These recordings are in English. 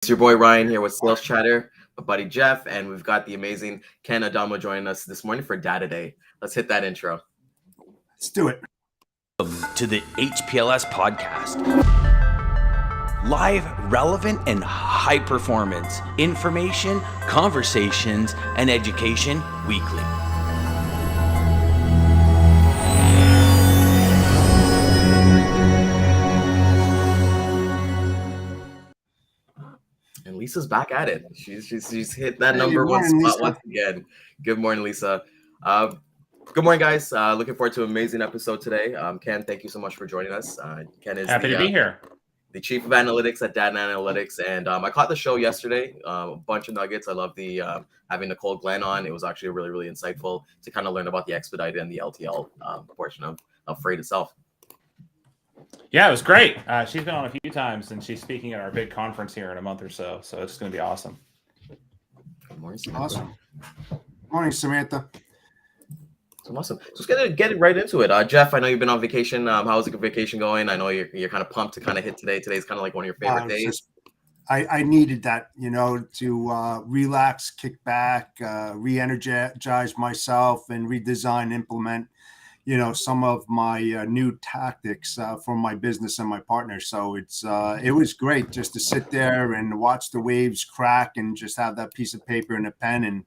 It's your boy Ryan here with Sales Chatter, my buddy Jeff, and we've got the amazing Ken Adamo joining us this morning for Data Day. Let's hit that intro. Let's do it. To the HPLS podcast. Live, relevant, and high performance information, conversations, and education weekly. And Lisa's back at it. She's hit that Hey, number good one morning, spot Lisa. once again. Good morning, Lisa. Good morning, guys. Looking forward to an amazing episode today. Ken, thank you so much for joining us. Ken is Happy to be here. The chief of analytics at DAT Analytics, and I caught the show yesterday. A bunch of nuggets. I love the having Nicole Glenn on. It was actually really insightful to kind of learn about the expedited and the LTL portion of freight itself. Yeah, it was great. She's been on a few times, and she's speaking at our big conference here in a month or so. So it's going to be awesome. Good morning, Samantha. Awesome. Morning, Samantha. Awesome. So let's get right into it. Jeff, I know you've been on vacation. How's the vacation going? I know you're kind of pumped to kind of hit today. Today's kind of like one of your favorite days. I needed that, to relax, kick back, re-energize myself, and redesign, implement, some of my new tactics for my business and my partners. So it was great just to sit there and watch the waves crack and just have that piece of paper and a pen and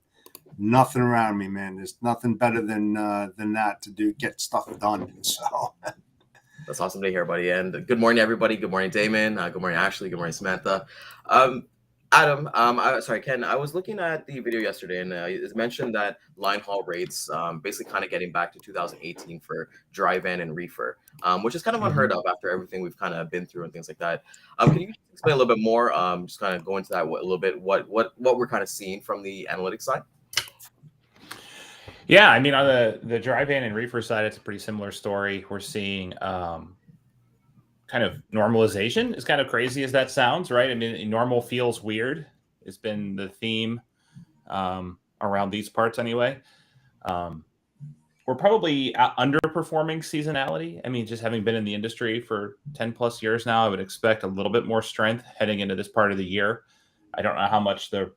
nothing around me, man. There's nothing better than that to get stuff done. So that's awesome to hear, buddy. And good morning, everybody. Good morning, Daman. Good morning, Ashley. Good morning, Samantha. Adam, sorry, Ken. I was looking at the video yesterday, and it mentioned that line haul rates, basically kind of getting back to 2018 for dry van and reefer, which is kind of unheard of after everything we've kind of been through and things like that. Can you explain a little bit more? Just kind of go into that a little bit. What we're kind of seeing from the analytics side. Yeah, I mean, on the dry van and reefer side, it's a pretty similar story. We're seeing kind of normalization, as kind of crazy as that sounds, right? I mean, normal feels weird. It's been the theme around these parts anyway. We're probably underperforming seasonality. I mean, just having been in the industry for 10 plus years now, I would expect a little bit more strength heading into this part of the year. I don't know how much the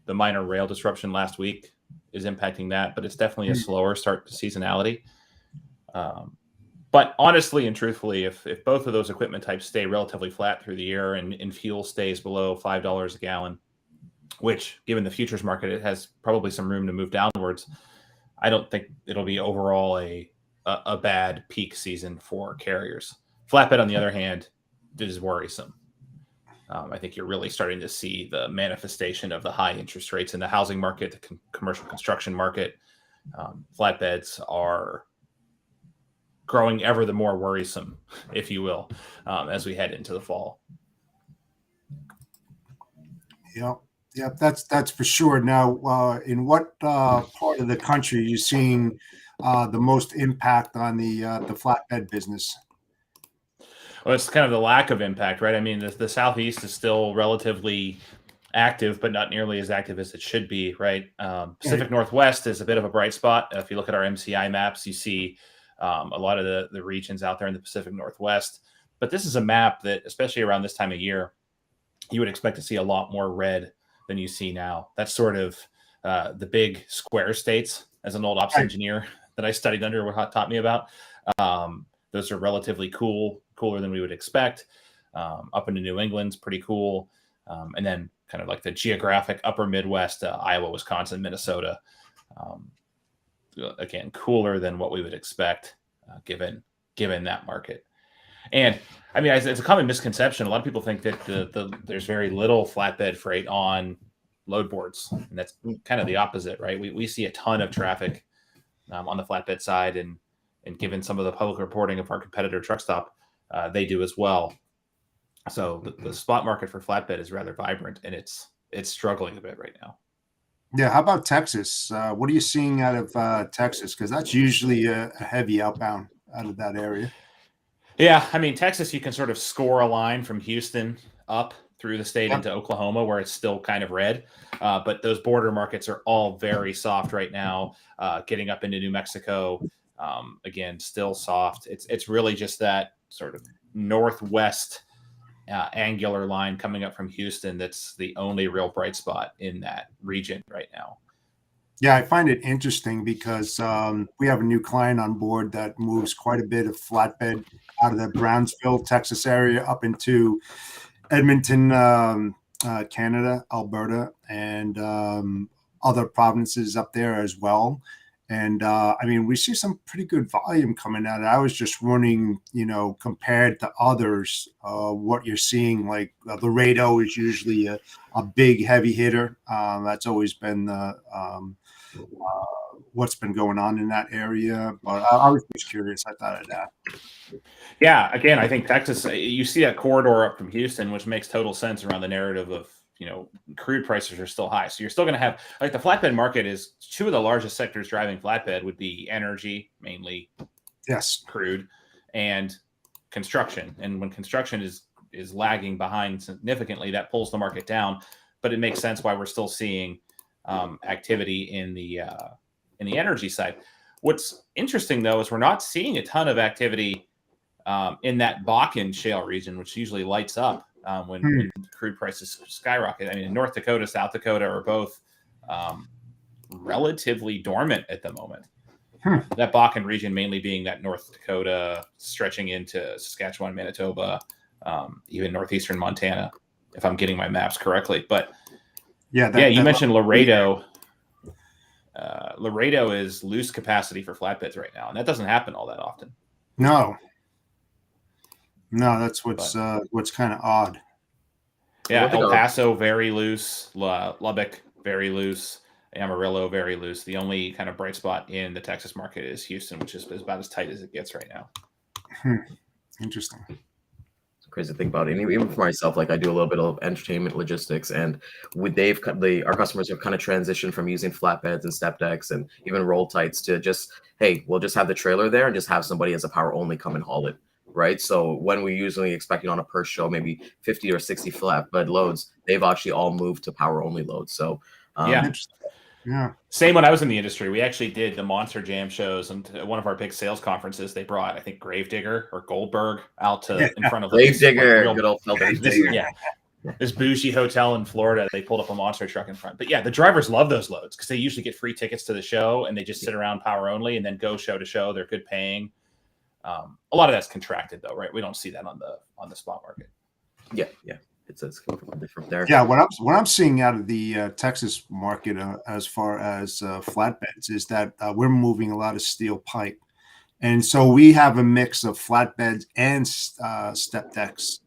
minor rail disruption last week is impacting that, but it's definitely a slower start to seasonality. But honestly and truthfully, if both of those equipment types stay relatively flat through the year and fuel stays below $5 a gallon, which given the futures market, it has probably some room to move downwards, I don't think it'll be overall a bad peak season for carriers. Flatbed, on the other hand, is worrisome. I think you're really starting to see the manifestation of the high interest rates in the housing market, the commercial construction market. Flatbeds are growing ever the more worrisome, if you will, as we head into the fall. Yep, that's for sure. Now, in what part of the country are you seeing the most impact on the flatbed business? Well, it's kind of the lack of impact, right? I mean, the Southeast is still relatively active, but not nearly as active as it should be, right? Pacific Northwest is a bit of a bright spot. If you look at our MCI maps, you see a lot of the regions out there in the Pacific Northwest. But this is a map that, especially around this time of year, you would expect to see a lot more red than you see now. That's sort of the big square states. As an old ops engineer that I studied under, what taught me about. Those are relatively cooler than we would expect. Up into New England's pretty cool. And then kind of like the geographic upper Midwest, Iowa, Wisconsin, Minnesota. Again, cooler than what we would expect given that market. And I mean, it's a common misconception. A lot of people think that there's very little flatbed freight on load boards. And that's kind of the opposite, right? We see a ton of traffic on the flatbed side, and given some of the public reporting of our competitor Truckstop, they do as well. So the spot market for flatbed is rather vibrant, and it's struggling a bit right now. Yeah. How about Texas? What are you seeing out of Texas? Because that's usually a heavy outbound out of that area. Yeah. I mean, Texas, you can sort of score a line from Houston up through the state into Oklahoma, where it's still kind of red. But those border markets are all very soft right now. Getting up into New Mexico, again, still soft. It's really just that sort of northwest angular line coming up from Houston that's the only real bright spot in that region right now. Yeah, I find it interesting because we have a new client on board that moves quite a bit of flatbed out of the Brownsville, Texas area up into Edmonton, Canada, Alberta, and other provinces up there as well. And I mean, we see some pretty good volume coming out. I was just wondering, compared to others, what you're seeing. Like Laredo is usually a big heavy hitter. That's always been what's been going on in that area. But I was just curious. I thought I'd ask. Yeah, again, I think Texas, you see that corridor up from Houston, which makes total sense around the narrative of, crude prices are still high. So you're still going to have, like, the flatbed market is two of the largest sectors driving flatbed would be energy, mainly Yes, crude, and construction. And when construction is lagging behind significantly, that pulls the market down. But it makes sense why we're still seeing activity in the energy side. What's interesting, though, is we're not seeing a ton of activity in that Bakken shale region, which usually lights up when crude prices skyrocket. I mean, North Dakota, South Dakota are both relatively dormant at the moment. That Bakken region mainly being that North Dakota stretching into Saskatchewan, Manitoba, even northeastern Montana, if I'm getting my maps correctly. But you mentioned Laredo. Laredo is loose capacity for flatbeds right now, and that doesn't happen all that often. No, that's what's kind of odd. Yeah, El Paso very loose, Lubbock very loose, Amarillo very loose. The only kind of bright spot in the Texas market is Houston, which is about as tight as it gets right now. Interesting. It's a crazy thing about it. And even for myself, like I do a little bit of entertainment logistics, and our customers have kind of transitioned from using flatbeds and step decks and even roll tights to just, hey, we'll just have the trailer there and just have somebody as a power only come and haul it. Right. So when we usually expecting on a per show, maybe 50 or 60 flatbed loads, they've actually all moved to power only loads. So yeah. Same when I was in the industry. We actually did the Monster Jam shows, and one of our big sales conferences, they brought, I think, Gravedigger or Goldberg out in front of Gravedigger, good old Gravedigger. This bougie hotel in Florida. They pulled up a monster truck in front. But yeah, the drivers love those loads because they usually get free tickets to the show and they just sit around power only and then go show to show. They're good paying. A lot of that's contracted though, right? We don't see that on the spot market. Yeah. It's different there. Yeah, what I'm seeing out of the Texas market as far as flatbeds is that we're moving a lot of steel pipe, and so we have a mix of flatbeds and step decks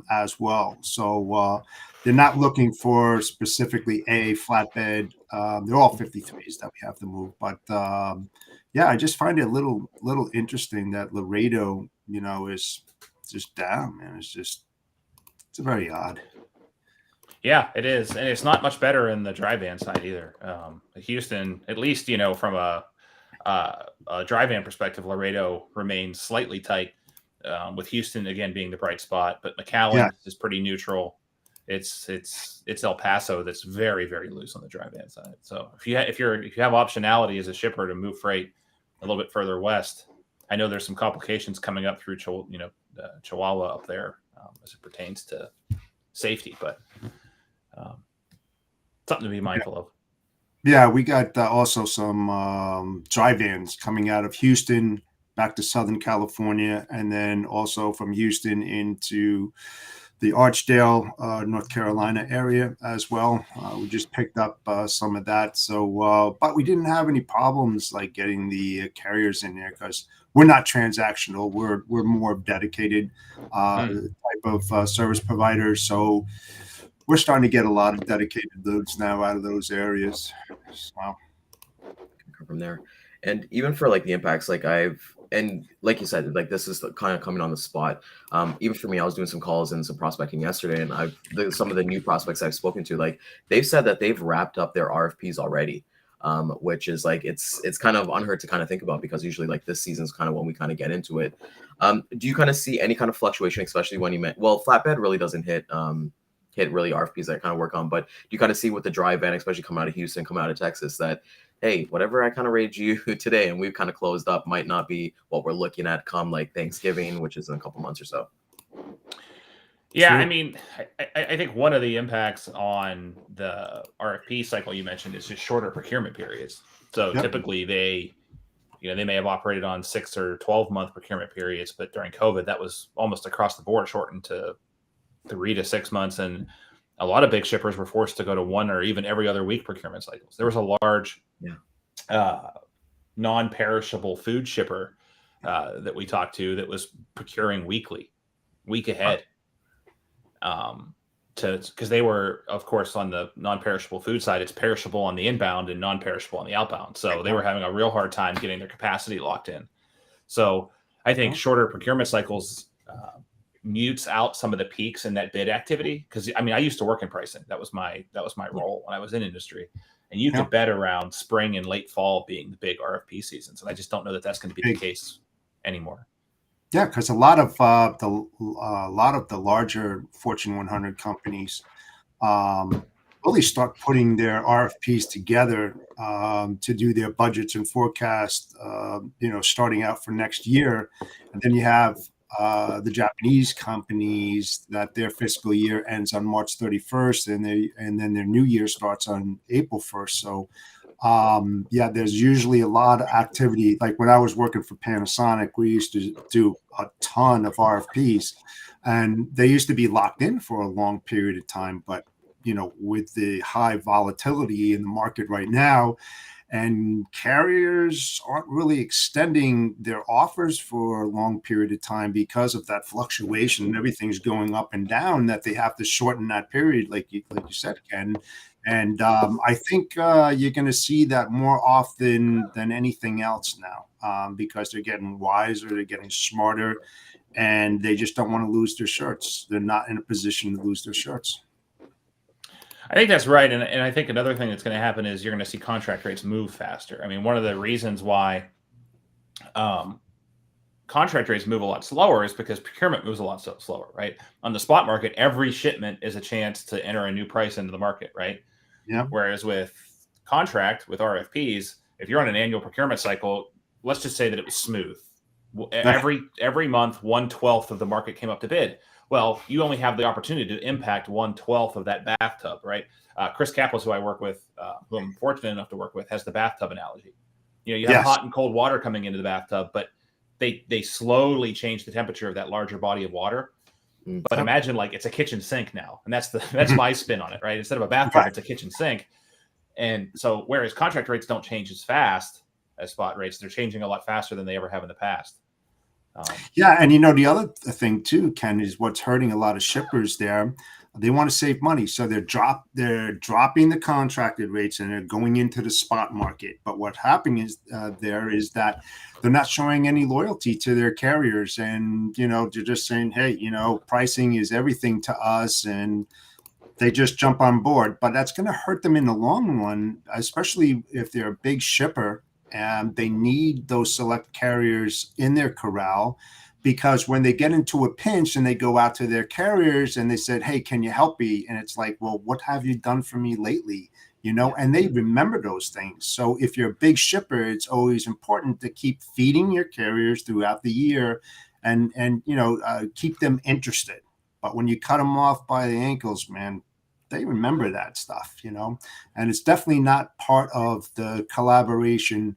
as well. So they're not looking for specifically a flatbed. They're all 53s that we have to move, but I just find it a little interesting that Laredo, is just down, man. It's very odd. Yeah, it is. And it's not much better in the dry van side either. Houston, at least, from a dry van perspective, Laredo remains slightly tight, with Houston, again, being the bright spot. But McAllen is pretty neutral. It's El Paso that's very, very loose on the dry van side. So if you have optionality as a shipper to move freight a little bit further west, I know there's some complications coming up through Chihuahua up there as it pertains to safety, but something to be mindful of. Yeah, we got also some dry vans coming out of Houston back to Southern California, and then also from Houston into the Archdale, North Carolina area as well. We just picked up some of that. So, but we didn't have any problems like getting the carriers in there because we're not transactional. We're more dedicated type of service providers. So we're starting to get a lot of dedicated loads now out of those areas. Wow. From there. And even for like the impacts, like like you said, like this is kind of coming on the spot. Even for me, I was doing some calls and some prospecting yesterday, and some of the new prospects I've spoken to, like they've said that they've wrapped up their RFPs already, which is like it's kind of unheard to kind of think about because usually like this season is kind of when we kind of get into it. Do you kind of see any kind of fluctuation, especially when flatbed really doesn't hit really RFPs that I kind of work on, but do you kind of see with the dry van, especially coming out of Houston, coming out of Texas, that hey, whatever I kind of rated you today and we've kind of closed up might not be what we're looking at come like Thanksgiving, which is in a couple months or so? Yeah, True. I mean, I think one of the impacts on the RFP cycle you mentioned is just shorter procurement periods. So Yep. typically they may have operated on 6 or 12-month procurement periods, but during COVID, that was almost across the board shortened to 3 to 6 months. And a lot of big shippers were forced to go to 1 or even every other week procurement cycles. There was a large non-perishable food shipper that we talked to that was procuring week ahead. Because they were, of course, on the non-perishable food side, it's perishable on the inbound and non-perishable on the outbound. So they were having a real hard time getting their capacity locked in. So I think shorter procurement cycles mutes out some of the peaks in that bid activity. Because I mean, I used to work in pricing. That was my role when I was in industry. And you could bet around spring and late fall being the big RFP seasons. And I just don't know that that's going to be the case anymore. Yeah, because a lot of the larger Fortune 100 companies really start putting their RFPs together to do their budgets and forecast, starting out for next year. And then you have the Japanese companies that their fiscal year ends on March 31st, and then their new year starts on April 1st. So there's usually a lot of activity. Like when I was working for Panasonic, we used to do a ton of RFPs, and they used to be locked in for a long period of time. But, with the high volatility in the market right now, and carriers aren't really extending their offers for a long period of time because of that fluctuation and everything's going up and down, that they have to shorten that period, like you said, Ken. And I think you're going to see that more often than anything else now, because they're getting wiser, they're getting smarter, and they just don't want to lose their shirts. They're not in a position to lose their shirts. I think that's right. And I think another thing that's going to happen is you're going to see contract rates move faster. I mean, one of the reasons why contract rates move a lot slower is because procurement moves a lot slower, right? On the spot market, every shipment is a chance to enter a new price into the market, right? Yeah. Whereas with contract, with RFPs, if you're on an annual procurement cycle, let's just say that it was smooth. Every month, 1/12 of the market came up to bid. Well, you only have the opportunity to impact 1/12 of that bathtub, right? Chris Kaplis, who I work with, who I'm fortunate enough to work with, has the bathtub analogy. You have hot and cold water coming into the bathtub, but they slowly change the temperature of that larger body of water. But imagine like it's a kitchen sink now, and that's my spin on it, right? Instead of a bathtub, it's a kitchen sink. And so, whereas contract rates don't change as fast as spot rates, they're changing a lot faster than they ever have in the past. And the other thing too, Ken, is what's hurting a lot of shippers there. They want to save money, so they're dropping the contracted rates and they're going into the spot market. But what happening is is that they're not showing any loyalty to their carriers, and they're just saying, hey, pricing is everything to us, and they just jump on board. But that's going to hurt them in the long run, especially if they're a big shipper. And they need those select carriers in their corral, because when they get into a pinch and they go out to their carriers and they said, hey, can you help me? And it's like, well, what have you done for me lately? And they remember those things. So if you're a big shipper, it's always important to keep feeding your carriers throughout the year and keep them interested. But when you cut them off by the ankles, man, they remember that stuff, and it's definitely not part of the collaboration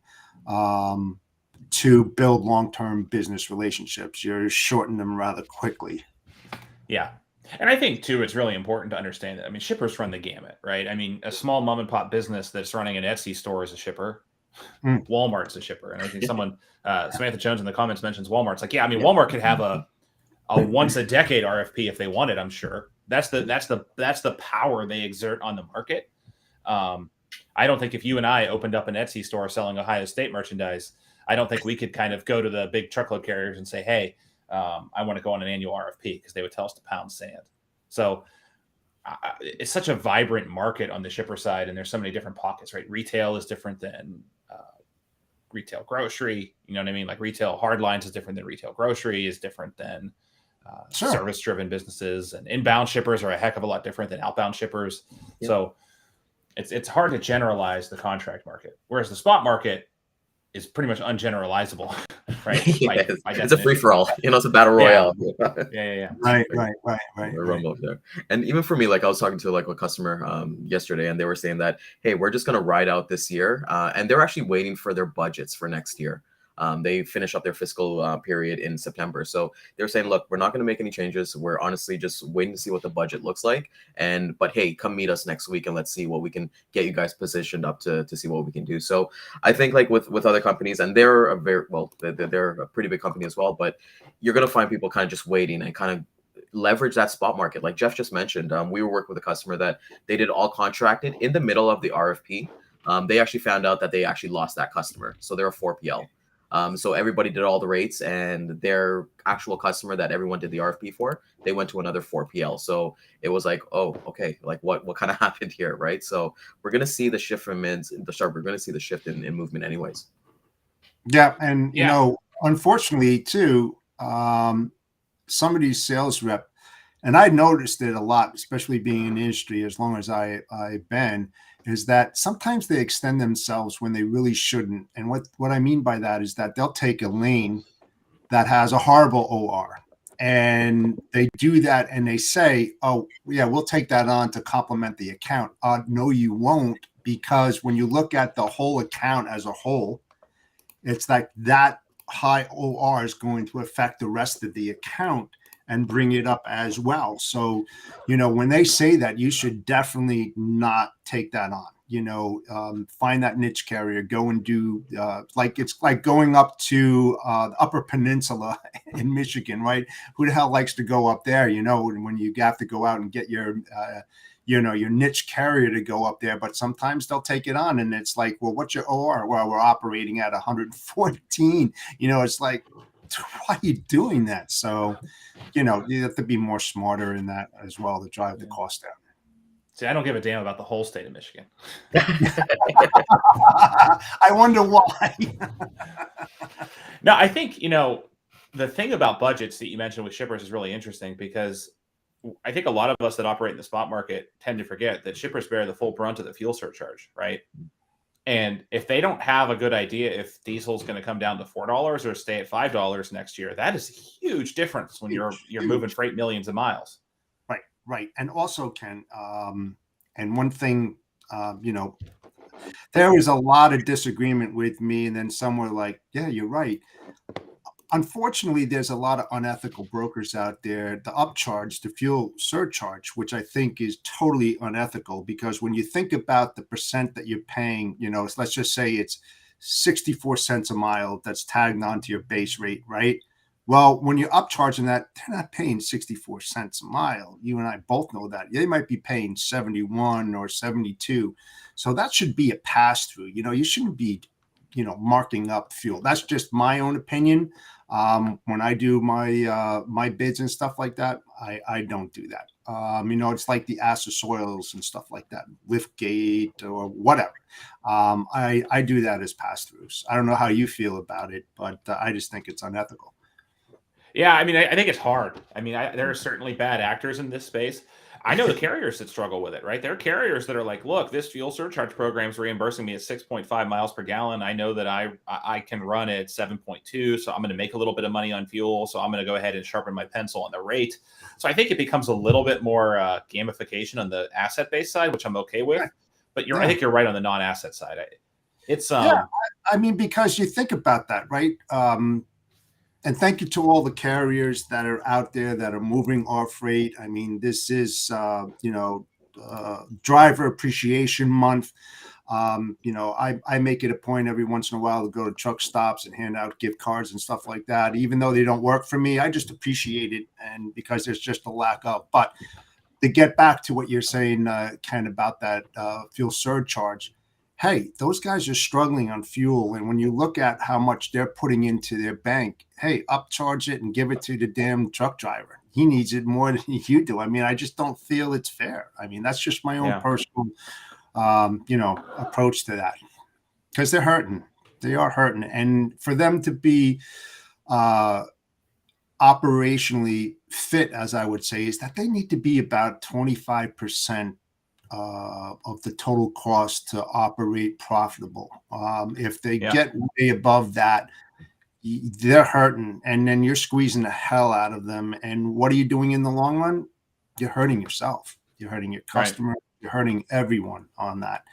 to build long-term business relationships. You're shortening them rather quickly. Yeah. And I think too, it's really important to understand that. I mean, shippers run the gamut, right? I mean, a small mom and pop business that's running an Etsy store is a shipper. Walmart's a shipper. And I think someone, Samantha Jones in the comments mentions Walmart's like, Walmart could have a once a decade RFP if they wanted, I'm sure. That's the power they exert on the market. I don't think if you and I opened up an Etsy store selling Ohio State merchandise, I don't think we could kind of go to the big truckload carriers and say, hey, I want to go on an annual RFP, because they would tell us to pound sand. So it's such a vibrant market on the shipper side, and there's so many different pockets, right? Retail is different than retail grocery. You know what I mean? Like retail hard lines is different than retail grocery, is different than service-driven businesses, and inbound shippers are a heck of a lot different than outbound shippers. Yep. So it's hard to generalize the contract market. Whereas the spot market, is pretty much ungeneralizable, right? Yes. By It's a free definition. for all. It's a battle Yeah. royale. Yeah. Right. We're rumble up there. And even for me, like I was talking to like a customer yesterday, and they were saying that, hey, we're just gonna ride out this year, and they're actually waiting for their budgets for next year. They finish up their fiscal period in September, so they're saying, look, we're not going to make any changes. We're honestly just waiting to see what the budget looks like, but hey, come meet us next week and let's see what we can get you guys positioned up to see what we can do. So I think like with other companies, and they're a very well, they're a pretty big company as well, but you're going to find people kind of just waiting and kind of leverage that spot market. Like Jeff just mentioned, we were working with a customer that they did all contracted in the middle of the RFP. They actually found out that they actually lost that customer, so they're a 4PL. So everybody did all the rates, and their actual customer that everyone did the RFP for, they went to another 4PL. So it was like, oh, okay, like what kind of happened here, right? So we're gonna see the shift from mids the sharp. We're gonna see the shift in movement, anyways. Yeah, and you Yeah. know, unfortunately, too, some of these sales rep, and I noticed it a lot, especially being in the industry as long as I've been, is that sometimes they extend themselves when they really shouldn't. And what I mean by that is that they'll take a lane that has a horrible OR, and they do that, and they say, "Oh, yeah, we'll take that on to complement the account." No, you won't, because when you look at the whole account as a whole, it's like that high OR is going to affect the rest of the account and bring it up as well. So, you know, when they say that, you should definitely not take that on. You know, find that niche carrier, go and do like it's like going up to the Upper Peninsula in Michigan, right? Who the hell likes to go up there? You know, when you have to go out and get your you know, your niche carrier to go up there, but sometimes they'll take it on, and it's like, well, what's your OR? Well, we're operating at 114. You know, it's like, why are you doing that? So, you know, you have to be more smarter in that as well to drive the cost down. See, I don't give a damn about the whole state of Michigan. I wonder why. No, I think, you know, the thing about budgets that you mentioned with shippers is really interesting, because I think a lot of us that operate in the spot market tend to forget that shippers bear the full brunt of the fuel surcharge, right? And if they don't have a good idea if diesel is going to come down to $4 or stay at $5 next year, that is a huge difference when you're moving freight millions of miles. Right. And also, Ken, and one thing, you know, there was a lot of disagreement with me, and then some were like, yeah, you're right. Unfortunately, there's a lot of unethical brokers out there. The upcharge, the fuel surcharge, which I think is totally unethical, because when you think about the percent that you're paying, you know, let's just say it's 64 cents a mile that's tagged onto your base rate, right? Well, when you're upcharging that, they're not paying 64 cents a mile. You and I both know that. They might be paying 71 or 72. So that should be a pass through. You know, you shouldn't be, you know, marking up fuel. That's just my own opinion. When I do my bids and stuff like that, I don't do that. You know, it's like the accessorials and stuff like that, liftgate or whatever. I do that as pass-throughs. I don't know how you feel about it, but I just think it's unethical. Yeah, I mean, I think it's hard. I mean, there are certainly bad actors in this space. I know the carriers that struggle with it, right? There are carriers that are like, look, this fuel surcharge program is reimbursing me at 6.5 miles per gallon. I know that I can run at 7.2, so I'm going to make a little bit of money on fuel. So I'm going to go ahead and sharpen my pencil on the rate. So I think it becomes a little bit more gamification on the asset-based side, which I'm okay with. But I think you're right on the non-asset side. I mean, because you think about that, right? And thank you to all the carriers that are out there that are moving our freight. I mean, this is, you know, Driver Appreciation Month. You know, I make it a point every once in a while to go to truck stops and hand out gift cards and stuff like that. Even though they don't work for me, I just appreciate it, and because there's just a lack of. But to get back to what you're saying, Ken, about that fuel surcharge. Hey, those guys are struggling on fuel. And when you look at how much they're putting into their bank, hey, upcharge it and give it to the damn truck driver. He needs it more than you do. I mean, I just don't feel it's fair. I mean, that's just my own personal, you know, approach to that, because they're hurting. They are hurting. And for them to be operationally fit, as I would say, is that they need to be about 25% of the total cost to operate profitable. If they Yeah. get way above that, they're hurting, and then you're squeezing the hell out of them. And what are you doing in the long run? You're hurting yourself. You're hurting your Right. customer. You're hurting everyone on that.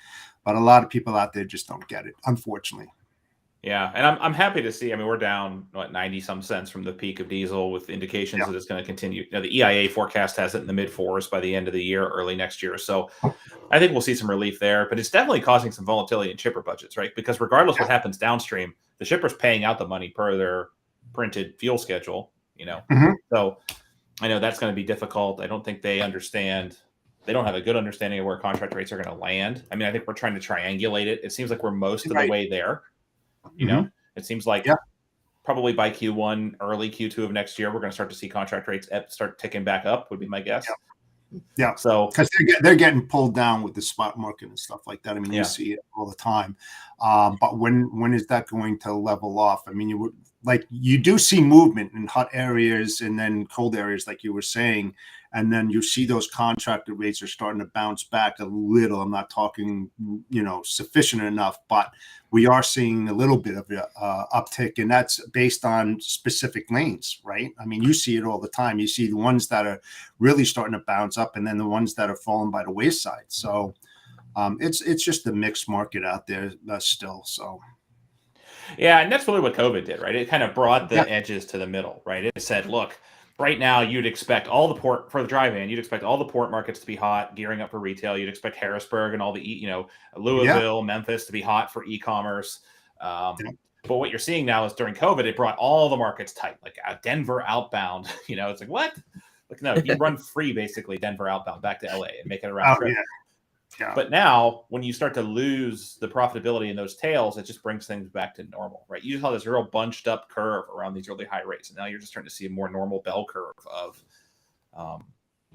But a lot of people out there just don't get it, unfortunately. Yeah, and I'm happy to see. I mean, we're down 90 some cents from the peak of diesel, with indications Yeah. that it's going to continue. You know, the EIA forecast has it in the mid fours by the end of the year, early next year. So I think we'll see some relief there, but it's definitely causing some volatility in shipper budgets, right? Because regardless what happens downstream, the shipper's paying out the money per their printed fuel schedule. You know, so I know that's going to be difficult. I don't think they understand. They don't have a good understanding of where contract rates are going to land. I mean, I think we're trying to triangulate it. It seems like we're most of the way there. You know, it seems like probably by Q1, early Q2 of next year, we're going to start to see contract rates start ticking back up, would be my guess. Yeah. So because they're getting pulled down with the spot market and stuff like that. I mean, you see it all the time. But when is that going to level off? I mean, you do see movement in hot areas and then cold areas, like you were saying, and then you see those contracted rates are starting to bounce back a little. I'm not talking, sufficient enough, but we are seeing a little bit of a uptick, and that's based on specific lanes, right? I mean, you see it all the time. You see the ones that are really starting to bounce up, and then the ones that are falling by the wayside. So it's just a mixed market out there still. So. Yeah, and that's really what COVID did, right? It kind of brought the edges to the middle, right? It said, look, right now you'd expect all the port for the drive-in, you'd expect all the port markets to be hot, gearing up for retail. You'd expect Harrisburg and all the, Louisville, Memphis to be hot for e-commerce. But what you're seeing now is during COVID, it brought all the markets tight, like Denver outbound. It's like, what? Like, no, you run free basically Denver outbound back to LA and make it a round trip. Yeah. But now, when you start to lose the profitability in those tails, it just brings things back to normal, right? You saw this real bunched up curve around these really high rates, and now you're just starting to see a more normal bell curve of.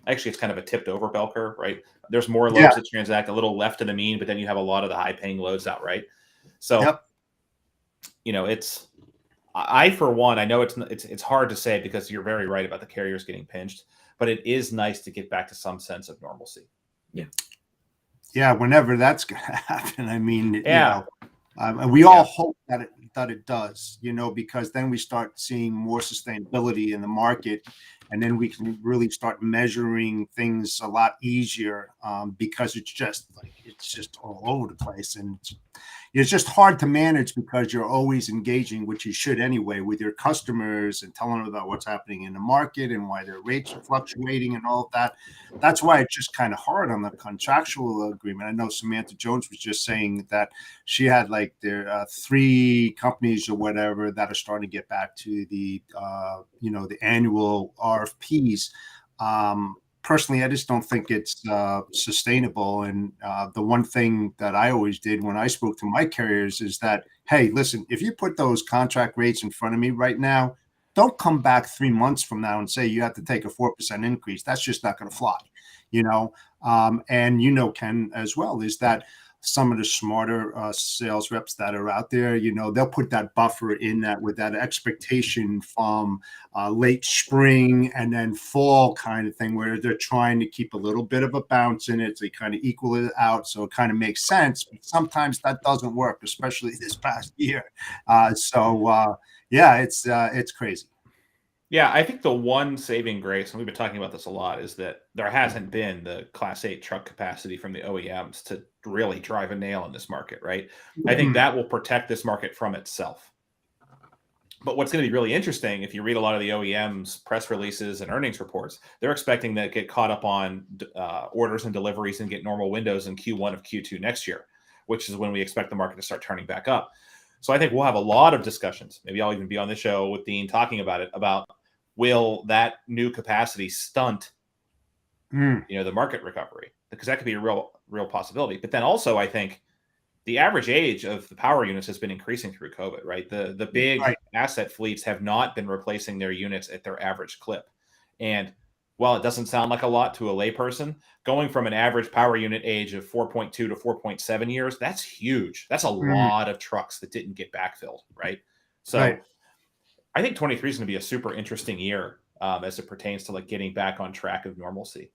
Actually, it's kind of a tipped over bell curve, right? There's more loads that transact a little left of the mean, but then you have a lot of the high paying loads out, right? So, it's. I for one, I know it's hard to say because you're very right about the carriers getting pinched, but it is nice to get back to some sense of normalcy. Yeah, whenever that's going to happen. I mean, we all hope that it does, because then we start seeing more sustainability in the market, and then we can really start measuring things a lot easier, because it's just all over the place, and it's just hard to manage because you're always engaging, which you should anyway, with your customers and telling them about what's happening in the market and why their rates are fluctuating and all of that. That's why it's just kind of hard on the contractual agreement. I know Samantha Jones was just saying that she had like their 3 companies or whatever that are starting to get back to the the annual RFPs. Personally, I just don't think it's sustainable. And the one thing that I always did when I spoke to my carriers is that, hey, listen, if you put those contract rates in front of me right now, don't come back 3 months from now and say you have to take a 4% increase. That's just not going to fly, and Ken, as well, is that some of the smarter sales reps that are out there, they'll put that buffer in that with that expectation from late spring and then fall kind of thing, where they're trying to keep a little bit of a bounce in it. So they kind of equal it out. So it kind of makes sense. But sometimes that doesn't work, especially this past year. It's crazy. Yeah, I think the one saving grace, and we've been talking about this a lot, is that there hasn't been the Class 8 truck capacity from the OEMs to really drive a nail in this market, right? I think that will protect this market from itself. But what's going to be really interesting, if you read a lot of the OEMs' press releases and earnings reports, they're expecting to get caught up on orders and deliveries and get normal windows in Q1 of Q2 next year, which is when we expect the market to start turning back up. So I think we'll have a lot of discussions. Maybe I'll even be on the show with Dean talking about it, about will that new capacity stunt, the market recovery? Because that could be a real possibility. But then also, I think the average age of the power units has been increasing through COVID, right? The big asset fleets have not been replacing their units at their average clip. And while it doesn't sound like a lot to a layperson, going from an average power unit age of 4.2 to 4.7 years, that's huge. That's a lot of trucks that didn't get backfilled, right? So I think 23 is going to be a super interesting year as it pertains to like getting back on track of normalcy.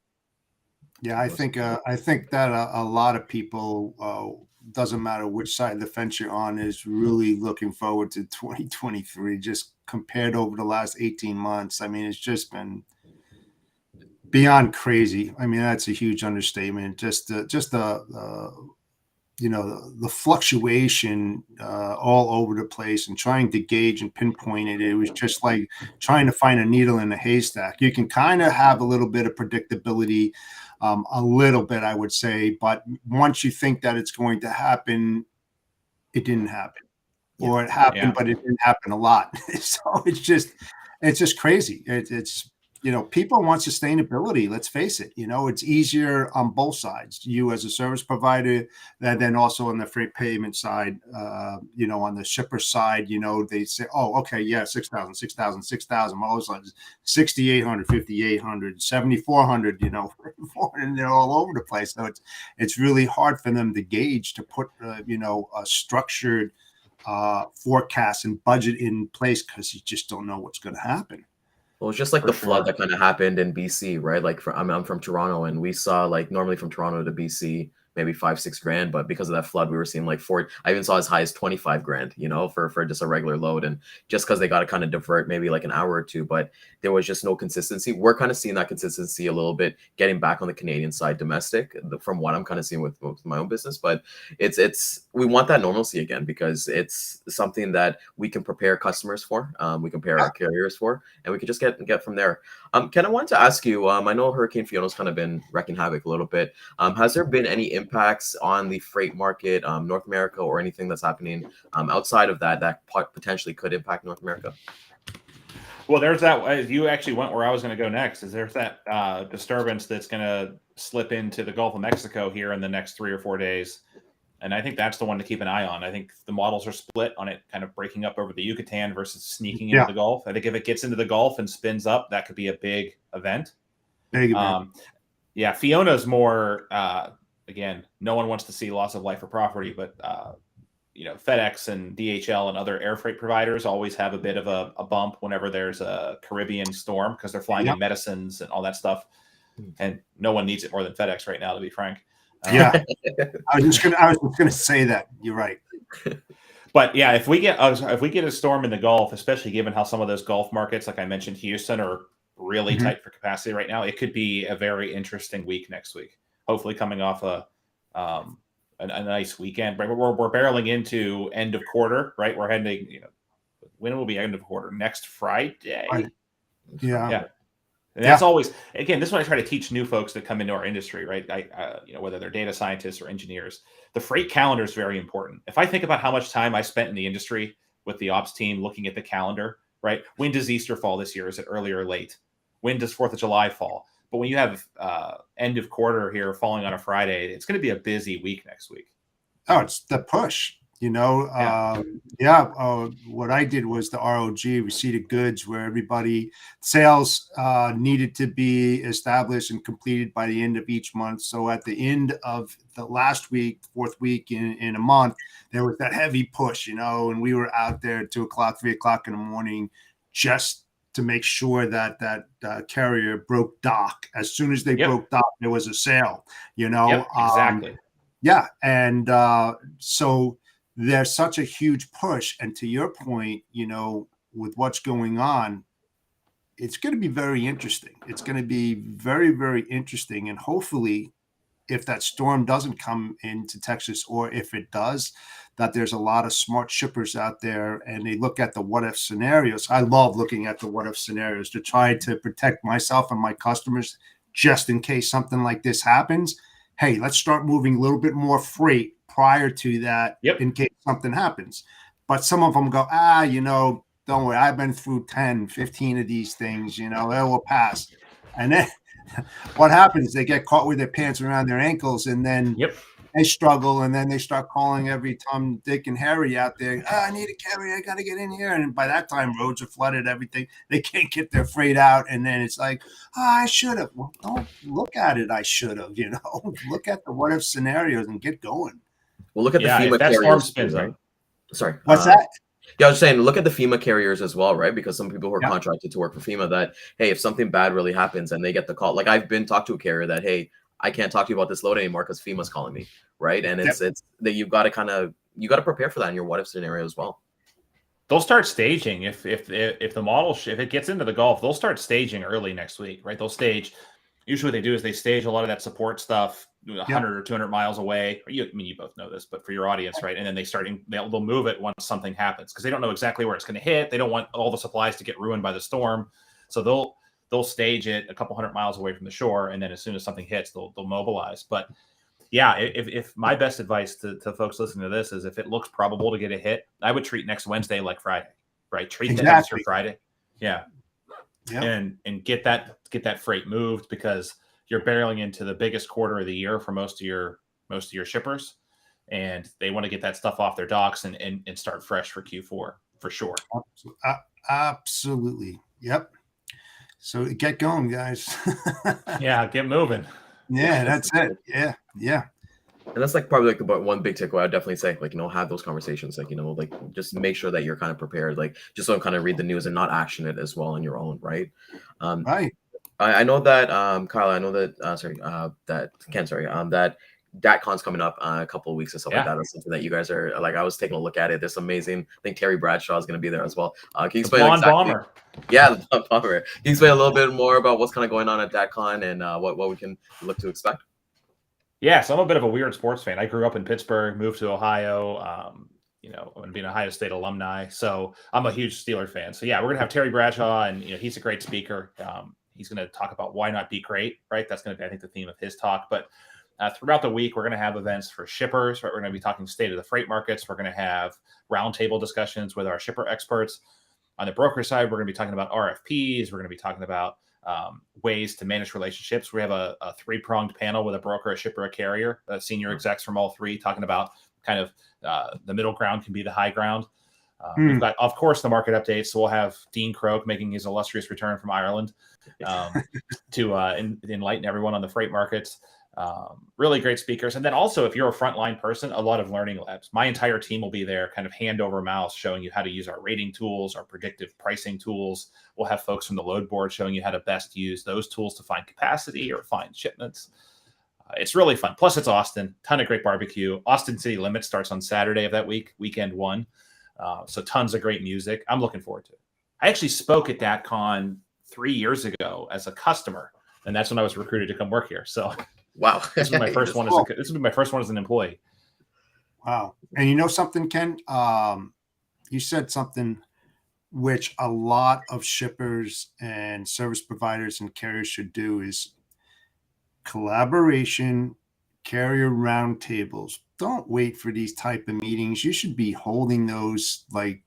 Yeah, I think that a lot of people, doesn't matter which side of the fence you're on, is really looking forward to 2023. Just compared over the last 18 months, I mean, it's just been beyond crazy. I mean, that's a huge understatement. The fluctuation all over the place, and trying to gauge and pinpoint it. It was just like trying to find a needle in a haystack. You can kind of have a little bit of predictability, a little bit, I would say, but once you think that it's going to happen, it didn't happen, or it happened, but it didn't happen a lot. So it's just crazy. It's people want sustainability. Let's face it. It's easier on both sides. You as a service provider, and then also on the freight payment side. On the shipper side, they say, "Oh, okay, yeah, 6,000, 6,000, 6,000." All of a sudden, 6,800, 5,800, 7,400. And they're all over the place. So it's really hard for them to gauge, to put a structured forecast and budget in place, because you just don't know what's going to happen. Well, it's just like the flood that kind of happened in BC, right? Like I'm from Toronto, and we saw, like, normally from Toronto to BC, maybe 5-6 grand, but because of that flood, we were seeing like I even saw as high as 25 grand, for just a regular load. And just because they got to kind of divert maybe like an hour or two, but there was just no consistency. We're kind of seeing that consistency a little bit getting back on the Canadian side, domestic, from what I'm kind of seeing with my own business. But we want that normalcy again, because it's something that we can prepare customers for, we can prepare our carriers for, and we can just get from there. Ken, I wanted to ask you, I know Hurricane Fiona's kind of been wrecking havoc a little bit. Has there been any impacts on the freight market, North America, or anything that's happening outside of that potentially could impact North America? Well, there's that. You actually went where I was going to go next. There's that disturbance that's going to slip into the Gulf of Mexico here in the next 3 or 4 days. And I think that's the one to keep an eye on. I think the models are split on it kind of breaking up over the Yucatan versus sneaking into the Gulf. I think if it gets into the Gulf and spins up, that could be a big event. Fiona's more, again, no one wants to see loss of life or property, but FedEx and DHL and other air freight providers always have a bit of a bump whenever there's a Caribbean storm, because they're flying in medicines and all that stuff. And no one needs it more than FedEx right now, to be frank. I was just gonna say that. You're right. But yeah, if we get a storm in the Gulf, especially given how some of those Gulf markets, like I mentioned, Houston, are really tight for capacity right now, it could be a very interesting week next week. Hopefully, coming off a nice weekend. Right, we're barreling into end of quarter. Right, we're heading. When will be end of quarter? Next Friday. Yeah. And that's always, again, this is what I try to teach new folks that come into our industry, right? Whether they're data scientists or engineers, the freight calendar is very important. If I think about how much time I spent in the industry with the ops team looking at the calendar, right? When does Easter fall this year? Is it early or late? When does 4th of July fall? But when you have end of quarter here falling on a Friday, it's going to be a busy week next week. Oh, it's the push. What I did was the ROG, receipt of goods, where everybody sales needed to be established and completed by the end of each month. So at the end of the last week, 4th week in a month, there was that heavy push, and we were out there at 2 o'clock, 3 o'clock in the morning, just to make sure that carrier broke dock. As soon as they broke dock, there was a sale, Exactly. And so there's such a huge push. And to your point, with what's going on, it's going to be very interesting. It's going to be very, very interesting. And hopefully, if that storm doesn't come into Texas, or if it does, that there's a lot of smart shippers out there, and they look at the what if scenarios. I love looking at the what if scenarios to try to protect myself and my customers, just in case something like this happens. Hey, let's start moving a little bit more freight prior to that, in case something happens. But some of them go, don't worry, I've been through 10, 15 of these things, it will pass. And then what happens? They get caught with their pants around their ankles, and then they struggle, and then they start calling every Tom, Dick, and Harry out there. I need a carrier. I got to get in here. And by that time, roads are flooded, everything. They can't get their freight out. And then it's like, I should have. Well, don't look at it. I should have, Look at the what if scenarios and get going. Well, look at the FEMA carriers. Right? Sorry. What's that? Yeah, I was saying, look at the FEMA carriers as well, right? Because some people who are contracted to work for FEMA, that, hey, if something bad really happens and they get the call, like I've been talked to a carrier that, hey, I can't talk to you about this load anymore because FEMA's calling me, right? And Yep. it's that you've got to prepare for that in your what if scenario as well. They'll start staging if the model if it gets into the Gulf, they'll start staging early next week, right? They'll stage. Usually, what they do is they stage a lot of that support stuff 100 or 200 miles away. I mean, you both know this, but for your audience, right? And then they'll move it once something happens because they don't know exactly where it's going to hit. They don't want all the supplies to get ruined by the storm, so they'll stage it a couple hundred miles away from the shore, and then as soon as something hits, they'll mobilize. But yeah, if my best advice to folks listening to this is if it looks probable to get a hit, I would treat next Wednesday like Friday, right? Treat that as your Friday. Yeah. Yep. And get that freight moved because you're barreling into the biggest quarter of the year for most of your shippers, and they want to get that stuff off their docks and start fresh for Q4 for sure. Absolutely. Yep. So get going, guys. Yeah, get moving. Yeah, that's it. Yeah. And that's like probably like the one big takeaway. I'd definitely say like, have those conversations, like, like just make sure that you're kind of prepared, like just don't kind of read the news and not action it as well on your own. Right. Right. I know that, Kyle, I know that, that Ken, that DatCon's coming up a couple of weeks or something like that. That's something that you guys are like, I was taking a look at it. It's amazing. I think Terry Bradshaw is going to be there as well. Can you explain Bomber? Yeah, the blonde bomber. Can you explain a little bit more about what's kind of going on at DatCon and what we can look to expect? Yeah, so I'm a bit of a weird sports fan. I grew up in Pittsburgh, moved to Ohio. I'm going to be an Ohio State alumni, so I'm a huge Steeler fan. So yeah, we're going to have Terry Bradshaw, and he's a great speaker. He's going to talk about why not be great, right? That's going to be, I think, the theme of his talk. But throughout the week, we're going to have events for shippers. Right? We're going to be talking state of the freight markets. We're going to have roundtable discussions with our shipper experts. On the broker side, we're going to be talking about RFPs. We're going to be talking about ways to manage relationships. We have a three-pronged panel with a broker, a shipper, a carrier, senior execs from all three, talking about kind of the middle ground can be the high ground. We've got, of course, the market updates. So we'll have Dean Croak making his illustrious return from Ireland to enlighten everyone on the freight markets. Really great speakers. And then also, if you're a frontline person, a lot of learning labs. My entire team will be there, kind of hand over mouth, showing you how to use our rating tools, our predictive pricing tools. We'll have folks from the load board showing you how to best use those tools to find capacity or find shipments. It's really fun. Plus, it's Austin. Ton of great barbecue. Austin City Limits starts on Saturday of that week, weekend one. So tons of great music. I'm looking forward to it. I actually spoke at DatCon 3 years ago as a customer, and that's when I was recruited to come work here. So wow, this was my first one. Cool. This would be my first one as an employee. Wow. And you know something, Ken? You said something which a lot of shippers and service providers and carriers should do is collaboration, carrier roundtables. Don't wait for these type of meetings. You should be holding those like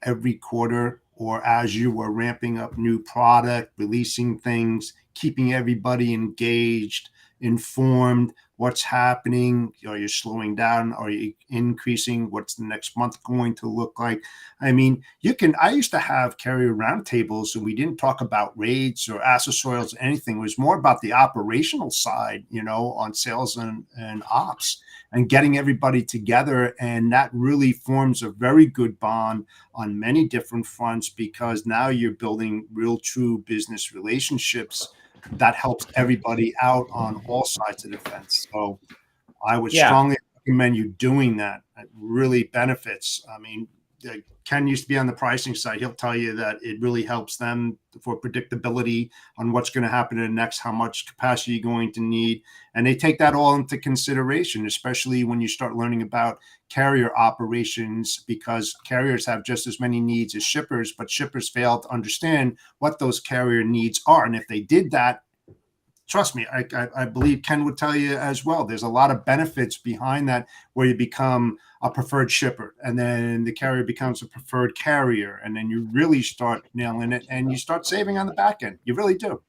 every quarter or as you are ramping up new product, releasing things, keeping everybody engaged, informed, what's happening. Are you slowing down? Are you increasing? What's the next month going to look like? I mean, I used to have carrier roundtables and we didn't talk about rates or accessorials or anything. It was more about the operational side, on sales and ops and getting everybody together. And that really forms a very good bond on many different fronts because now you're building real true business relationships that helps everybody out on all sides of the fence. So I would strongly recommend you doing that. It really benefits. I mean, Ken used to be on the pricing side. He'll tell you that it really helps them for predictability on what's going to happen in the next, how much capacity you're going to need. And they take that all into consideration, especially when you start learning about carrier operations, because carriers have just as many needs as shippers, but shippers fail to understand what those carrier needs are. And if they did that, trust me, I believe Ken would tell you as well. There's a lot of benefits behind that where you become a preferred shipper and then the carrier becomes a preferred carrier. And then you really start nailing it and you start saving on the back end. You really do.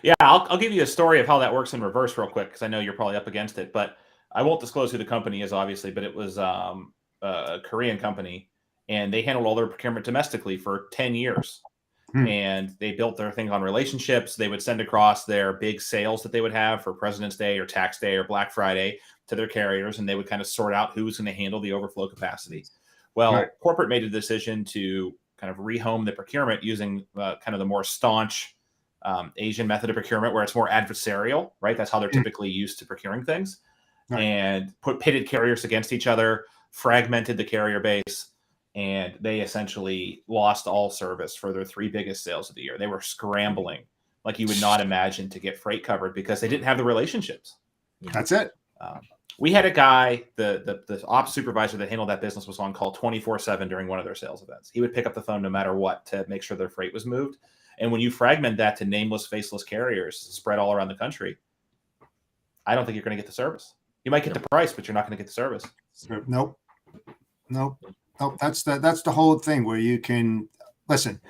Yeah, I'll give you a story of how that works in reverse real quick because I know you're probably up against it. But I won't disclose who the company is, obviously, but it was a Korean company and they handled all their procurement domestically for 10 years. And they built their thing on relationships. They would send across their big sales that they would have for President's Day or Tax Day or Black Friday to their carriers, and they would kind of sort out who was going to handle the overflow capacity. Well, corporate made a decision to kind of rehome the procurement using kind of the more staunch Asian method of procurement where it's more adversarial, right? That's how they're typically used to procuring things, Right. and pitted carriers against each other, fragmented the carrier base, and they essentially lost all service for their 3 biggest sales of the year. They were scrambling like you would not imagine to get freight covered because they didn't have the relationships. That's it. We had a guy, the ops supervisor that handled that business was on call 24/7 during one of their sales events. He would pick up the phone no matter what to make sure their freight was moved. And when you fragment that to nameless, faceless carriers spread all around the country, I don't think you're going to get the service. You might get the price, but you're not going to get the service. Nope. That's the whole thing where you can listen.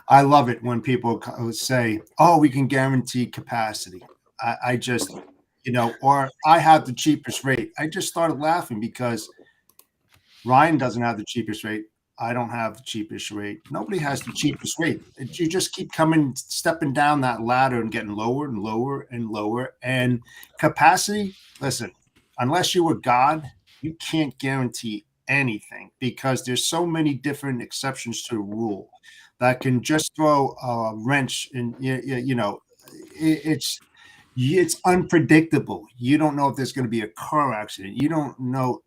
I love it when people say, "Oh, we can guarantee capacity." I just, or I have the cheapest rate. I just started laughing because Ryan doesn't have the cheapest rate. I don't have the cheapest rate. Nobody has the cheapest rate. You just keep stepping down that ladder and getting lower and lower and lower. And capacity, listen, unless you were God, you can't guarantee anything because there's so many different exceptions to the rule that can just throw a wrench in. It's unpredictable. You don't know if there's going to be a car accident. You don't know.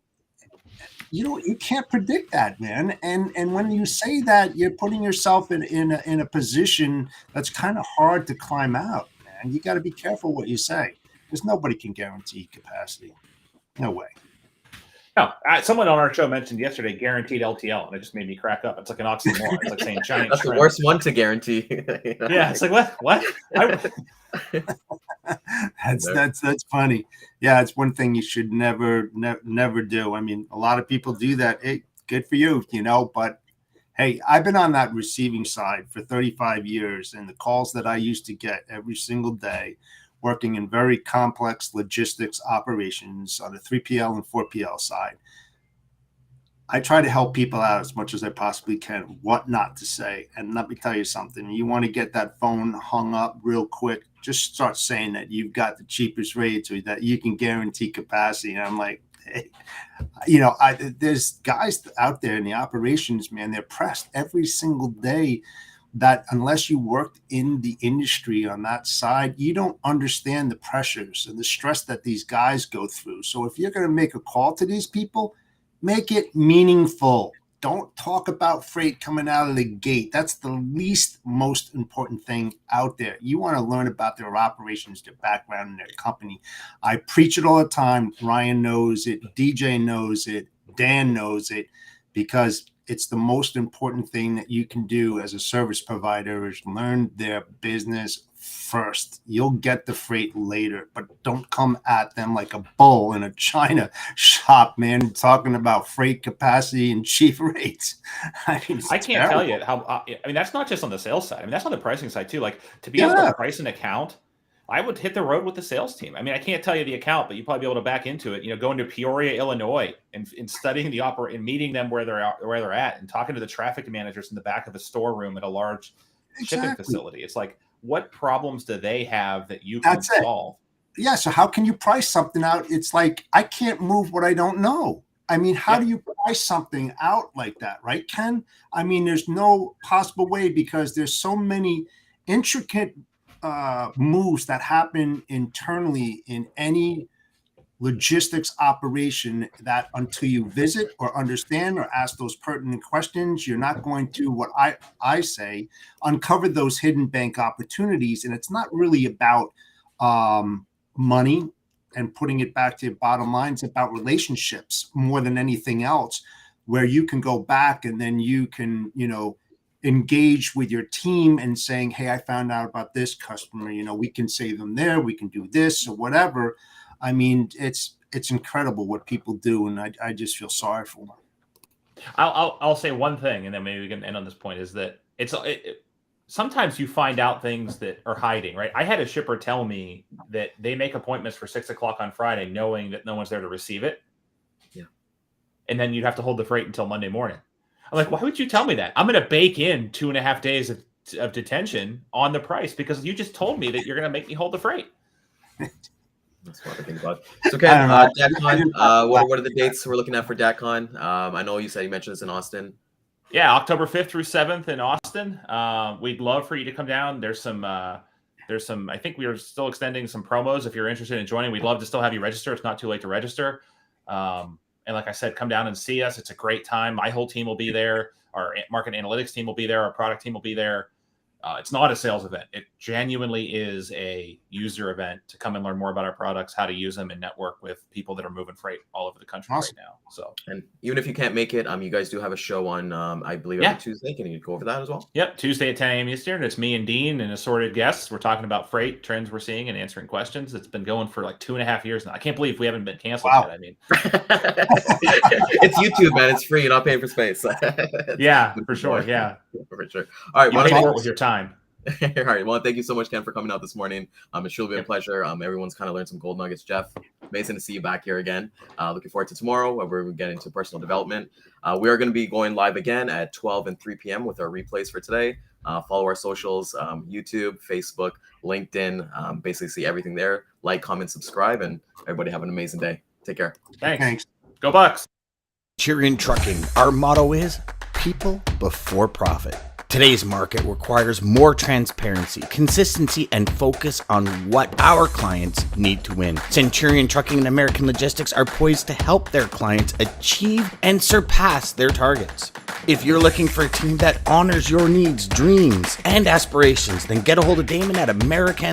You can't predict that, man. And when you say that, you're putting yourself in a position that's kind of hard to climb out, man. You got to be careful what you say because nobody can guarantee capacity. No way. No, someone on our show mentioned yesterday guaranteed LTL, and it just made me crack up. It's like an oxymoron. It's like saying giant That's shrimp. the worst one to guarantee. Yeah, it's like what? That's funny. Yeah, it's one thing you should never do. I mean, a lot of people do that. Hey, good for you, but hey, I've been on that receiving side for 35 years, and the calls that I used to get every single day working in very complex logistics operations on the 3PL and 4PL side. I try to help people out as much as I possibly can, what not to say. And let me tell you something. You want to get that phone hung up real quick, just start saying that you've got the cheapest rates or that you can guarantee capacity. And I'm like, hey, there's guys out there in the operations, man, they're pressed every single day that unless you worked in the industry on that side, you don't understand the pressures and the stress that these guys go through. So if you're going to make a call to these people, make it meaningful. Don't talk about freight coming out of the gate. That's the least most important thing out there. You want to learn about their operations, their background, and their company. I preach it all the time. Ryan knows it. DJ knows it. Dan knows it, because it's the most important thing that you can do as a service provider is learn their business first. You'll get the freight later, but don't come at them like a bull in a china shop, man, talking about freight capacity and cheap rates. I mean, I can't tell you how, that's not just on the sales side. I mean, that's on the pricing side too. Like to be able to price an account, I would hit the road with the sales team. I mean, I can't tell you the account, but you'd probably be able to back into it, going to Peoria, Illinois and studying the and meeting them where they're at and talking to the traffic managers in the back of a storeroom at a large shipping facility. It's like, what problems do they have that you can solve? Yeah. So how can you price something out? It's like, I can't move what I don't know. I mean, how do you price something out like that? Right, Ken? I mean, there's no possible way because there's so many intricate moves that happen internally in any logistics operation that until you visit or understand or ask those pertinent questions, you're not going to, what I say, uncover those hidden bank opportunities. And it's not really about money and putting it back to your bottom line. It's about relationships more than anything else, where you can go back and then you can, engage with your team and saying, hey, I found out about this customer, we can save them there, we can do this or whatever. I mean, it's incredible what people do, and I just feel sorry for them. I'll say one thing, and then maybe we can end on this point, is that sometimes you find out things that are hiding, right? I had a shipper tell me that they make appointments for 6:00 on Friday, knowing that no one's there to receive it. Yeah. And then you'd have to hold the freight until Monday morning. I'm like, why would you tell me that? I'm going to bake in 2.5 days of detention on the price because you just told me that you're going to make me hold the freight. That's what I think about. So, Ken, DATCon, what are the dates we're looking at for DATCon? I know you mentioned this in Austin. Yeah, October 5th through 7th in Austin. Austin, we'd love for you to come down. There's some, I think we are still extending some promos. If you're interested in joining, we'd love to still have you register. It's not too late to register. And like I said, come down and see us. It's a great time. My whole team will be there. Our market analytics team will be there. Our product team will be there. It's not a sales event. It genuinely is a user event to come and learn more about our products, how to use them, and network with people that are moving freight all over the country right now. So, and even if you can't make it, you guys do have a show on, I believe, every Tuesday. Can you go over that as well? Yep, Tuesday at 10 a.m. Eastern. It's me and Dean and assorted guests. We're talking about freight trends we're seeing and answering questions. It's been going for like 2.5 years now. I can't believe we haven't been canceled yet. I mean, it's YouTube, man. It's free. You're not paying for space. Yeah, for sure. Yeah, for sure. All right, you pay for it with your time. All right. Well, thank you so much, Ken, for coming out this morning. It's truly been a pleasure. Everyone's kind of learned some gold nuggets. Jeff, amazing to see you back here again. Looking forward to tomorrow where we're getting into personal development. We are going to be going live again at 12 and 3 p.m. with our replays for today. Follow our socials, YouTube, Facebook, LinkedIn. Basically see everything there. Like, comment, subscribe, and everybody have an amazing day. Take care. Thanks. Go Bucks. Centurion Trucking. Our motto is people before profit. Today's market requires more transparency, consistency, and focus on what our clients need to win. Centurion Trucking and American Logistics are poised to help their clients achieve and surpass their targets. If you're looking for a team that honors your needs, dreams, and aspirations, then get a hold of Daman at American